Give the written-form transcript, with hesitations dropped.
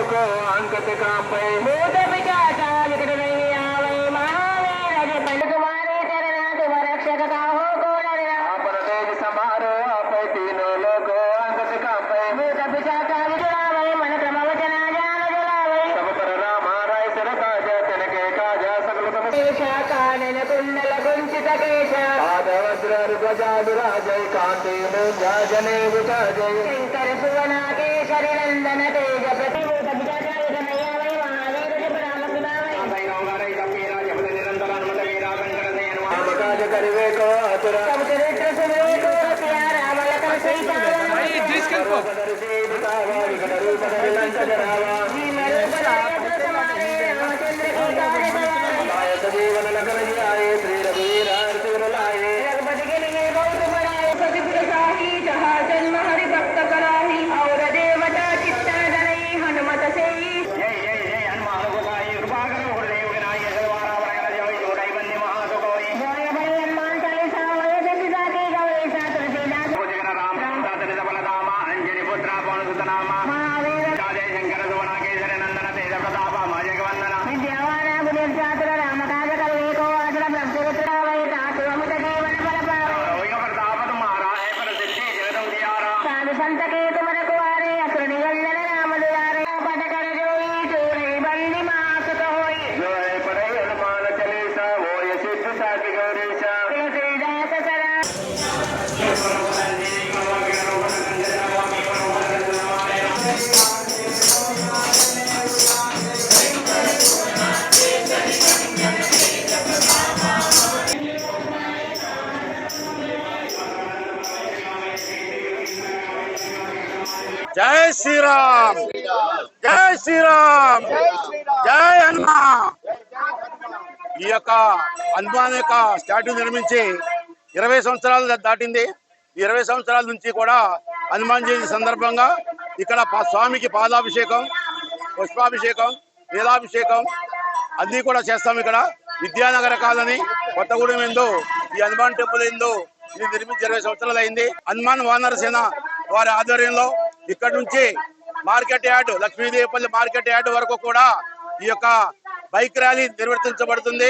को अंकित कांपे भूत पिशाच निकट नहीं आवे महावीर पंड तुम्हारे चरण तुम रक्षक काहू को डरना अपर तेज समारो आप तीनों लोग अंकित कांपे भूत पिशाच निकट मन क्रम वचन जान जलावे सब पर राम राय सर काज तिनके काज सकल तम शेषा कानन कुंडल कुंचित केश आदवज्र ध्वजा विराजय कांति मूंजा जने विराजय शंकर सुवना केशरी नंदन तेज प्रतिभूत विजय कन्हैया वै महावीर प्रणाम पितामह अभय गौरव कपीरा जपद निरंतर हनुमत वीरा कंकर सेन राम काज करिवे को आतुर सब चरित्र सुनिवे को रसिया राम लखन सीता भाई जिसके को दर्शे बतावा विकट रूप धरि लंक जरावा जी मेरे बड़े तुम्हारे रामचंद्र की कार्य करा आय सजीवन लखन जियाए श्री रघुवीर हर्ष लाए रघुपति के लिए बहुत बड़ा सती पुरसाही जहाँ जन्म हरि भक्त कराही और देवता चित्ता जनई हनुमत से जय हनुमान गोसाई कृपा करो गुरुदेव के नाई सलवारा वरगल जय जोड़ई बन्नी महासुकोई जय बड़े हनुमान चालीसा वय दसिदा के गवैसा तुलसीदास भुजगन राम दातन सबल दामा अंजनी पुत्र पवन सुत नामा महावीर जय शंकर सुवना केसरी नंदन तेज प्रताप माजक वंदना विद्यावान गुणेश चातुर राम काज करिवे को आचर ब्रह्मपुत्र वै तातु अमृत जीवन फल पावे रोय प्रताप तुम्हारा है प्रसिद्धि जगदम दियारा साधु संत के तुम रखवारे असुर निरंजन राम दुलारे पद कर जोई चोरई बंदी मासुत होई जो है पढ़े हनुमान चालीसा वो ये सिद्ध साखी गौरीशा तुलसीदास सरा जय श्री राम, जय श्री राम, జై హనుమాన్. ఈ యొక్క హనుమాన్ యొక్క స్టాట్యూ నిర్మించి 20 సంవత్సరాలు దాటింది. ఈ 20 సంవత్సరాల నుంచి కూడా హనుమాన్ జయంతి సందర్భంగా ఇక్కడ స్వామికి పాదాభిషేకం, పుష్పాభిషేకం, నీలాభిషేకం అన్నీ కూడా చేస్తాం. ఇక్కడ విద్యానగర కాలనీ కొత్తగూడెం ఎందు ఈ హనుమాన్ టెంపుల్ ఎందు ఇది నిర్మించి 20 సంవత్సరాలు అయింది. హనుమాన్ వానర సేన వారి ఆధ్వర్యంలో ఇక్కడ నుంచి market yard, Lakshmidevipalli market yard వరకు కూడా ఈ యొక్క బైక్ ర్యాలీ నిర్వర్తించబడుతుంది.